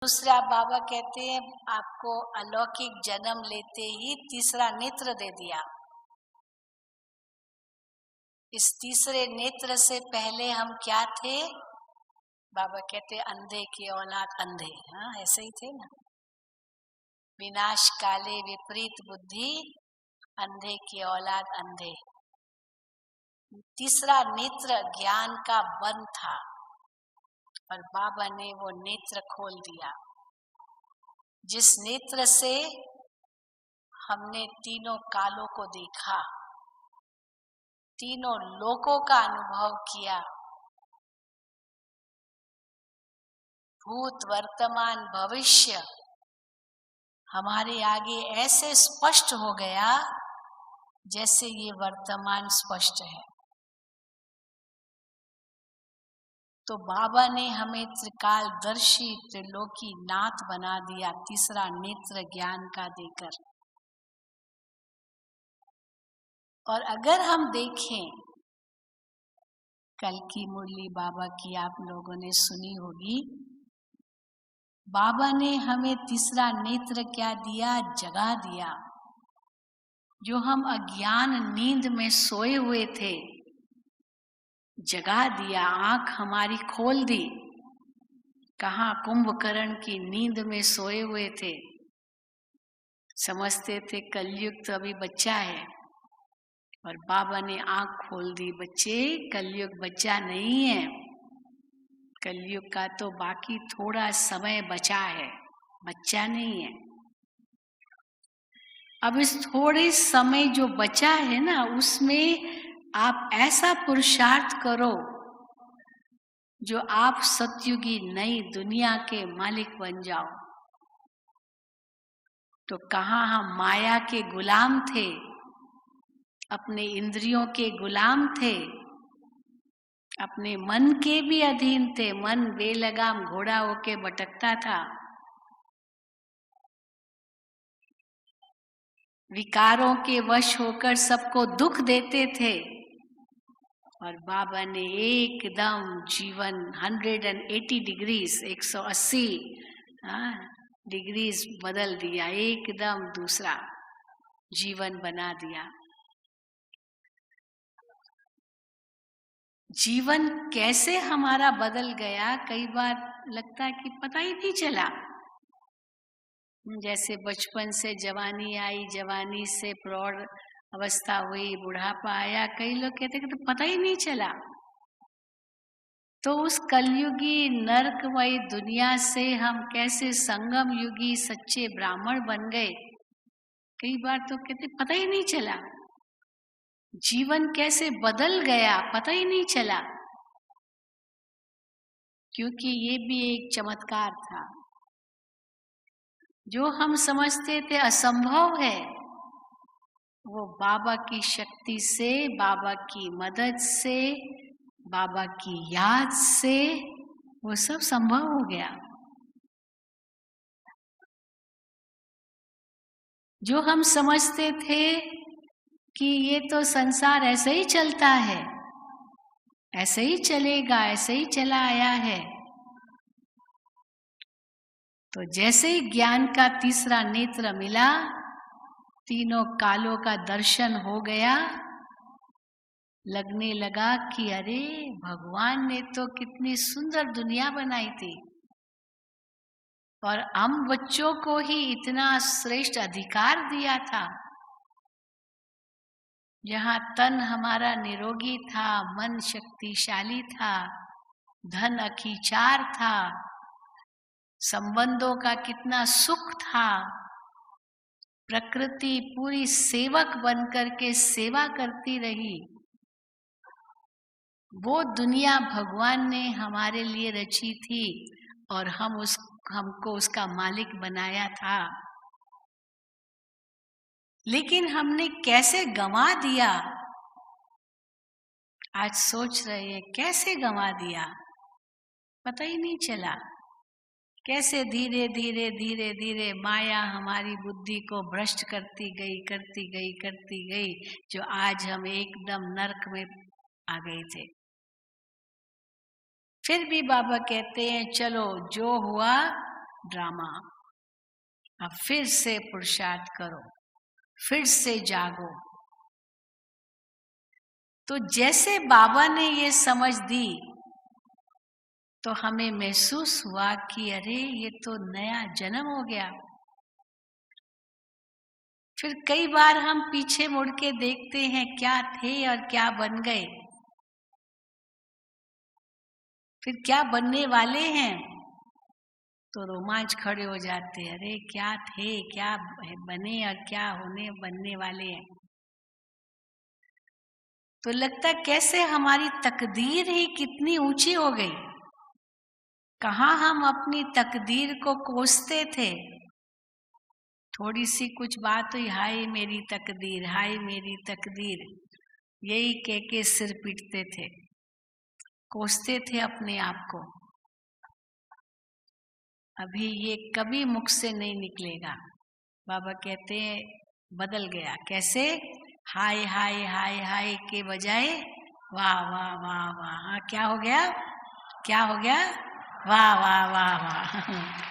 दूसरा बाबा कहते हैं आपको अलौकिक जन्म लेते ही तीसरा नेत्र दे दिया। इस तीसरे नेत्र से पहले हम क्या थे? बाबा कहते अंधे की औलाद अंधे। हाँ, ऐसे ही थे ना। विनाश काले विपरीत बुद्धि, अंधे की औलाद अंधे। तीसरा नेत्र ज्ञान का बंद था और बाबा ने वो नेत्र खोल दिया, जिस नेत्र से हमने तीनों कालों को देखा, तीनों लोकों का अनुभव किया। भूत वर्तमान भविष्य हमारे आगे ऐसे स्पष्ट हो गया जैसे ये वर्तमान स्पष्ट है। तो बाबा ने हमें त्रिकालदर्शी त्रिलोकी नाथ बना दिया, तीसरा नेत्र ज्ञान का देकर। और अगर हम देखें, कल की मुरली बाबा की आप लोगों ने सुनी होगी, बाबा ने हमें तीसरा नेत्र क्या दिया? जगा दिया। जो हम अज्ञान नींद में सोए हुए थे, जगा दिया, आंख हमारी खोल दी। कहाँ कुंभकर्ण की नींद में सोए हुए थे, समझते थे कलयुग तो अभी बच्चा है, और बाबा ने आंख खोल दी, बच्चे कलयुग बच्चा नहीं है, कलयुग का तो बाकी थोड़ा समय बचा है, बच्चा नहीं है। अब इस थोड़े समय जो बचा है ना, उसमें आप ऐसा पुरुषार्थ करो जो आप सतयुगी नई दुनिया के मालिक बन जाओ। तो कहाँ हम माया के गुलाम थे, अपने इंद्रियों के गुलाम थे, अपने मन के भी अधीन थे। मन बेलगाम घोड़ा होके भटकता था, विकारों के वश होकर सबको दुख देते थे। और बाबा ने एकदम जीवन 180 डिग्रीज 180 डिग्रीज बदल दिया, एकदम दूसरा जीवन बना दिया। जीवन कैसे हमारा बदल गया, कई बार लगता है कि पता ही नहीं चला। जैसे बचपन से जवानी आई, जवानी से प्रौढ़ अवस्था हुई, बुढ़ापा आया, कई लोग कहते कि तो पता ही नहीं चला। तो उस कलयुगी नरकमयी दुनिया से हम कैसे संगम युगी सच्चे ब्राह्मण बन गए, कई बार तो कहते पता ही नहीं चला। जीवन कैसे बदल गया, पता ही नहीं चला, क्योंकि ये भी एक चमत्कार था। जो हम समझते थे असंभव है, वो बाबा की शक्ति से, बाबा की मदद से, बाबा की याद से वो सब संभव हो गया। जो हम समझते थे कि ये तो संसार ऐसे ही चलता है, ऐसे ही चलेगा, ऐसे ही चला आया है, तो जैसे ही ज्ञान का तीसरा नेत्र मिला, तीनों कालों का दर्शन हो गया, लगने लगा कि अरे भगवान ने तो कितनी सुंदर दुनिया बनाई थी, और हम बच्चों को ही इतना श्रेष्ठ अधिकार दिया था, जहाँ तन हमारा निरोगी था, मन शक्तिशाली था, धन अखिचार था, संबंधों का कितना सुख था, प्रकृति पूरी सेवक बनकर के सेवा करती रही। वो दुनिया भगवान ने हमारे लिए रची थी और हमको उसका मालिक बनाया था। लेकिन हमने कैसे गंवा दिया, आज सोच रहे हैं कैसे गंवा दिया, पता ही नहीं चला। कैसे धीरे धीरे धीरे धीरे माया हमारी बुद्धि को भ्रष्ट करती गई, जो आज हम एकदम नरक में आ गए थे। फिर भी बाबा कहते हैं चलो जो हुआ ड्रामा। अब फिर से पुरुषार्थ करो, फिर से जागो। तो जैसे बाबा ने ये समझ दी तो हमें महसूस हुआ कि अरे ये तो नया जन्म हो गया। फिर कई बार हम पीछे मुड़ के देखते हैं क्या थे और क्या बन गए, फिर क्या बनने वाले हैं, तो रोमांच खड़े हो जाते हैं। अरे क्या थे, क्या बने और क्या होने बनने वाले हैं। तो लगता कैसे हमारी तकदीर ही कितनी ऊंची हो गई। कहाँ हम अपनी तकदीर को कोसते थे। थोड़ी सी कुछ बात हुई, हाय मेरी तकदीर, हाय मेरी तकदीर, यही कह के सिर पीटते थे, कोसते थे अपने आप को। अभी ये कभी मुख से नहीं निकलेगा। बाबा कहते हैं बदल गया। कैसे? हाय हाय हाय हाय के बजाय वाह वाह वाह वाह। हाँ, क्या हो गया? क्या हो गया? वाह वाह वाह वाह।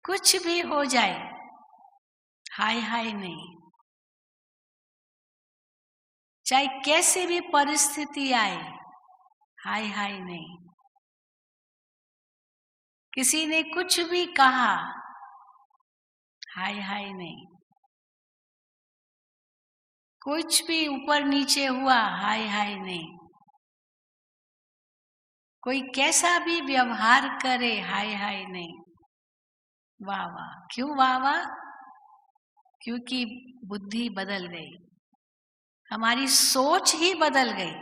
कुछ भी हो जाए, हाय हाय नहीं। चाहे कैसी भी परिस्थिति आए, हाय हाय नहीं। किसी ने कुछ भी कहा, हाय हाय नहीं। कुछ भी ऊपर नीचे हुआ, हाय हाय नहीं। कोई कैसा भी व्यवहार करे, हाय हाय नहीं। वाह वाह। क्यों वाह वाह? क्योंकि बुद्धि बदल गई, हमारी सोच ही बदल गई।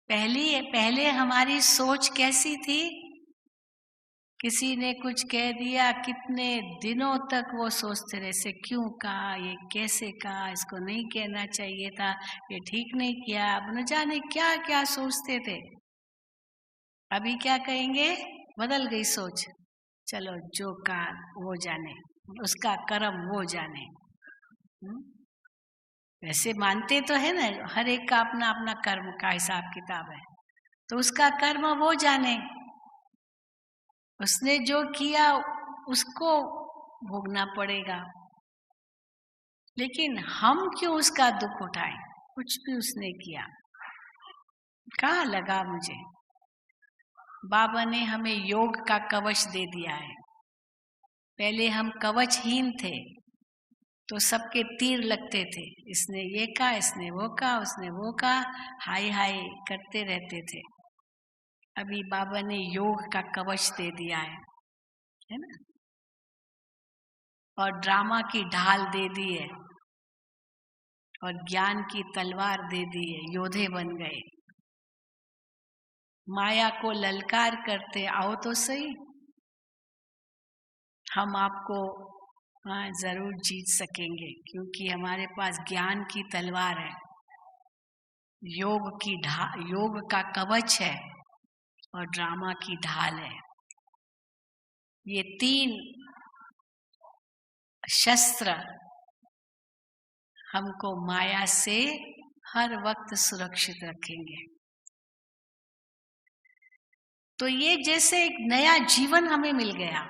पहले हमारी सोच कैसी थी? किसी ने कुछ कह दिया, कितने दिनों तक वो सोचते रहे, से क्यों कहा, ये कैसे कहा, इसको नहीं कहना चाहिए था, ये ठीक नहीं किया। अब न जाने क्या क्या सोचते थे। अभी क्या कहेंगे? बदल गई सोच। चलो जो कहा वो जाने, उसका कर्म वो जाने। वैसे मानते तो है ना, हर एक का अपना अपना कर्म का हिसाब किताब है, तो उसका कर्म वो जाने। उसने जो किया उसको भोगना पड़ेगा। लेकिन हम क्यों उसका दुख उठाएं? कुछ भी उसने किया, कहाँ लगा मुझे। बाबा ने हमें योग का कवच दे दिया है। पहले हम कवचहीन थे तो सबके तीर लगते थे, इसने ये कहा, इसने वो कहा, उसने वो कहा, हाय हाय करते रहते थे। अभी बाबा ने योग का कवच दे दिया है ना, और ड्रामा की ढाल दे दी है, और ज्ञान की तलवार दे दी है। योद्धे बन गए, माया को ललकार करते, आओ तो सही, हम आपको जरूर जीत सकेंगे, क्योंकि हमारे पास ज्ञान की तलवार है, योग का कवच है, और ड्रामा की ढाल है। ये तीन शस्त्र हमको माया से हर वक्त सुरक्षित रखेंगे। तो ये जैसे एक नया जीवन हमें मिल गया।